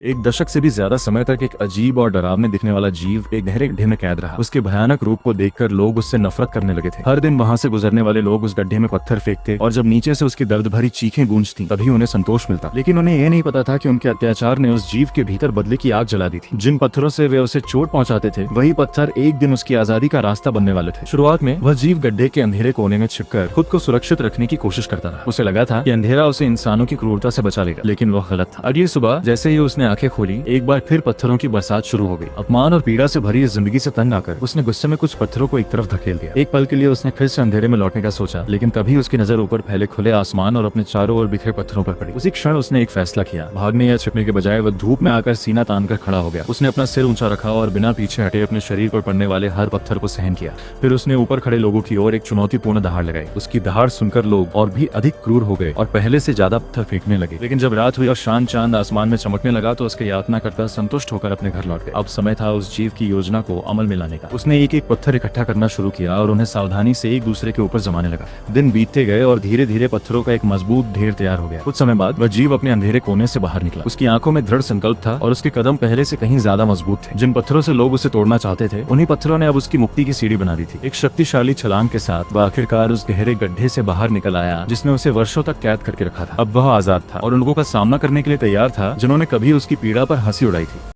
एक दशक से भी ज्यादा समय तक एक अजीब और डरावने दिखने वाला जीव एक गहरे गड्ढे में कैद रहा। उसके भयानक रूप को देखकर लोग उससे नफरत करने लगे थे। हर दिन वहां से गुजरने वाले लोग उस गड्ढे में पत्थर फेंकते और जब नीचे से उसकी दर्द भरी चीखें गूंजती तभी उन्हें संतोष मिलता। लेकिन उन्हें यह नहीं पता था कि उनके अत्याचार ने उस जीव के भीतर बदले की आग जला दी थी। जिन पत्थरों से वे उसे चोट पहुंचाते थे वही पत्थर एक दिन उसकी आजादी का रास्ता बनने वाले थे। शुरुआत में वह जीव गड्ढे के अंधेरे कोने में छिपकर खुद को सुरक्षित रखने की कोशिश करता रहा। उसे लगा था कि अंधेरा उसे इंसानों की क्रूरता से बचा लेगा, लेकिन वह गलत था। अगली सुबह जैसे ही उसने आंखें खोली एक बार फिर पत्थरों की बरसात शुरू हो गई। अपमान और पीड़ा से भरी इस जिंदगी से तंग आकर उसने गुस्से में कुछ पत्थरों को एक तरफ धकेल दिया। एक पल के लिए उसने फिर से अंधेरे में लौटने का सोचा, लेकिन तभी उसकी नजर ऊपर फैले खुले आसमान और अपने चारों ओर बिखरे पत्थरों पर पड़ी। उसी क्षण उसने एक फैसला किया। भागने या छिपने के बजाय वह धूप में आकर सीना तान कर खड़ा हो गया। उसने अपना सिर ऊंचा रखा और बिना पीछे हटे अपने शरीर पर पड़ने वाले हर पत्थर को सहन किया। फिर उसने ऊपर खड़े लोगों की ओर एक चुनौतीपूर्ण दहाड़ लगाई। उसकी दहाड़ सुनकर लोग और भी अधिक क्रूर हो गए और पहले से ज्यादा पत्थर फेंकने लगे। लेकिन जब रात हुई और शान चांद आसमान में चमकने लगा तो उसके यातना करता संतुष्ट होकर अपने घर लौट गए। अब समय था उस जीव की योजना को अमल में लाने का। उसने एक एक पत्थर इकट्ठा करना शुरू किया और उन्हें सावधानी से एक दूसरे के ऊपर जमाने लगा। दिन बीतते गए और धीरे धीरे पत्थरों का एक मजबूत ढेर तैयार हो गया। कुछ समय बाद वह जीव अपने अंधेरे कोने से बाहर निकला। उसकी आंखों में दृढ़ संकल्प था और उसके कदम पहले से कहीं ज्यादा मजबूत थे। जिन पत्थरों से लोग उसे तोड़ना चाहते थे उन्हीं पत्थरों ने अब उसकी मुक्ति की सीढ़ी बना दी थी। एक शक्तिशाली छलांग के साथ वह आखिरकार उस गहरे गड्ढे से बाहर निकल आया जिसने उसे वर्षों तक कैद करके रखा था। अब वह आजाद था और उन लोगों का सामना करने के लिए तैयार था जिन्होंने कभी उसकी पीड़ा पर हंसी उड़ाई थी।